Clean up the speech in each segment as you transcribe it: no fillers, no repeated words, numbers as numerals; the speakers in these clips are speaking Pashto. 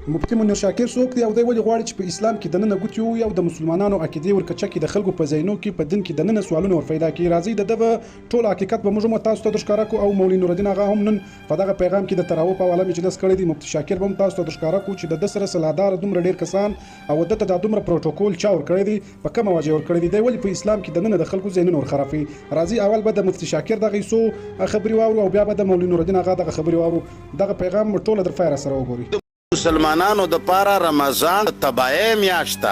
مفتي منیر شاکر څوک دی او دی ولې غواړي چې په اسلام کې دننه ګوتې ووهي او د مسلمانانو عقیدې ورکچه کې د خلکو په ذهنو کې په دین کې دننه سوالونه ور پیدا کړي. راځئ د دغه ټول حقیقت به موږ هم تاسو ته درښکاره کړو او مولوي نورالدین اغا هم نن په دغه پیغام کې د تراو په حواله مجلس کړی دی. مفتي شاکر به هم تاسو ته درښکاره کړو چې د ده سره سلادار دومره ډېر کسان او ده ته دا دومره پروتوکول چا ورکړی دی، په کومه وجه ورکړی دی، دی ولې په اسلام کې دننه د خلکو ذهنونه ورخرابوي. راځئ اول به د مفتي شاکر دغه څو خبرې واورو او بیا به د مولوي نورالدین اغا دغه خبرې واورو. دغه پیغام ټوله در فایره سره وګورئ. مسلمانانو د پاره رمضان تباہی میاشته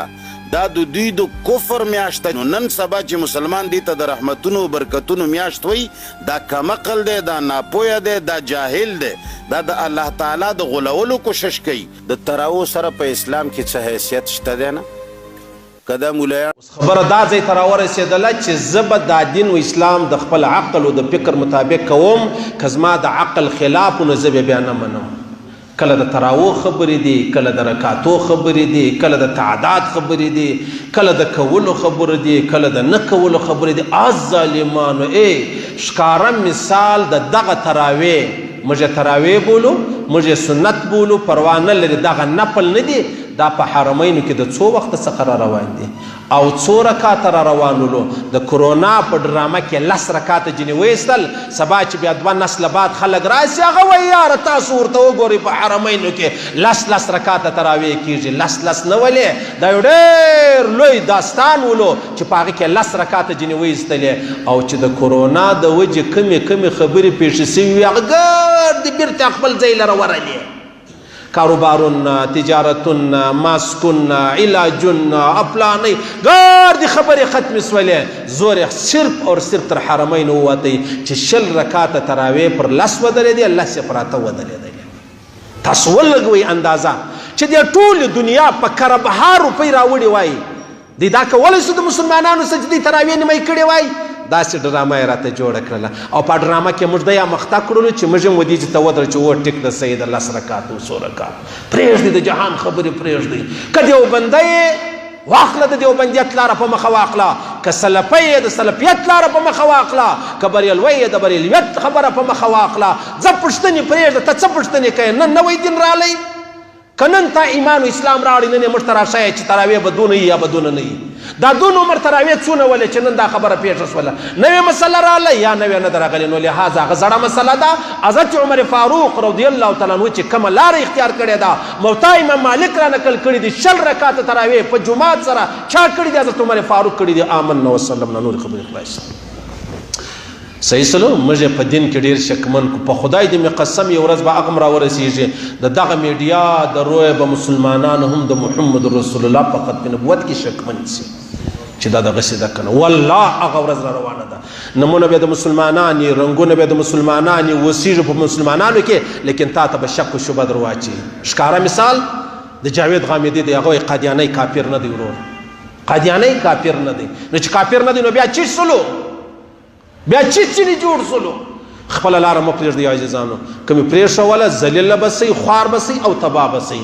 دا د دوی د کفر میاشته. نو نن سبا چې مسلمان دی ته د رحمتونو برکتونو میاشت وي، دا کمقل دی، دا ناپویه دی، دا جاهل دی، دا د الله تعالی د غولولو کوشش کوي. د تراو سره په اسلام کې څه حیثیت شته دی نه؟ کدا مولیان خبره دا ځای ته راورسېدله چې زه به دا دین و اسلام د خپل عقل او د فکر مطابق کوم، که زما د عقل خلاف نو زه بیا نه منم. کله د تراو خبرې دي، کله د رکاتو خبرې دي، کله د تعداد خبرې دي، کله د کولو خبرې دي، کله د نه کولو خبرې دي. ظالمانو ښکاره مثال د دغه تراویح، موږ تراویح بولو، موږ سنت بولو، پروا نه لري، دغه نفل نه دي. دا په حرمینو کې د څو وخت څخه را روان دي او څو رکاته را روانولو. د کرونا په ډرامه کې 10 رکاته ځینې ویستل، سبا چې بیا 2 نسله بعد خلک راسي هغه وایي یاره تاسو ورته وګورئ په حرمینو کې 10 رکاته تراویح کېږي. 10 نه ولې، دا یو ډېر لوی داستان ولو چې په هغه کې 10 رکاته ځینې ویستلې او چې د کرونا د وجې کمې خبرې پیښې سوي وي هغه ګردې بیرته خپل ځای لره ورلې. کاروبارون، تجارتون، ماسکون، علاجون، افلانی ګردې خبرې ختمې سولې. زور صرف اور صرف تر حرمین ووتی چې 10 رکاته تراویح پر 10 ودرېدې، 10 پر 8 ودرېدلې. تاسو ولګوئ اندازه چې د ټولې دنیا په کربها روپۍ راوړې وای، دی دا کولی شو د مسلمانانو سجدې تراویح نیمه کړې وای. داسې ډرامه یې راته جوړه کړله او په ډرامه کې موږ د یا مخته کړلو چې موږ هم ودیجې ته ودرو چې و ټیک د سید 10 رکات او 100 رکات پرېږدي، د جهان خبرې پرېږدي. که دیوبنده یې واخله، د دیوبندیت لاره په مخه واخله، که سلفی یې د سلفیت لاره په مخه واخله، که بریلوی یې د بریلویت خبره په مخه واخله. ځه پوښتنې پرېږده، ته څه پوښتنې کوې؟ نن نوی دین رالی، که نن تا ایمان و اسلام راوړي، نن یې موږ ته راشئ چې تراویح به دونه وي یا به دونه نه وي. دا دون عمر تراویح څونه ولې چې نن دا خبره پیښه شوله، نوې مسله راغله یا نوې نه ده راغلې. نو لهذا هغه زړه مسله ده. حضرت عمر فاروق رضی الله تعالی عنه چې کومه لاره اختیار کړې ده، موطا امام مالک را نقل کړي دي 10 رکعاته تراویح په جماعت سره چا کړي دي؟ حضرت عمر فاروق کړي دي. آمنا وسلمنا نور خبرې خلاص. صحیح سلو موږ په دین کې ډېر شکمن کو. په خدای دې مې قسم یو ورځ به هغه راورسېږي د دغه میډیا د روی به مسلمانان هم د محمد رسول الله په ختم نبوت کې شکمن شي چې دا دغسې ده که نه. والله هغه ورځ را روانه ده. نمونه به د مسلمانان یې، رنګونه به د مسلمانان یې، وسیږي په مسلمانانو کې، لیکن تا ته به شک و شبه در واچي. ښکاره مثال د جاوید غامدي دی، هغه وایي قادیانی کافر نه دی. ورور قادیانی کافر نه دی. نو چې کافر نه دی نو بیا چی سلو، بیا چیچنی جوړ سلو. خپل لاره مو پرېږدئ عزیزانو، که مې پرېښوله ذلیله به سئ، خوار به سئ او تباه به سئ.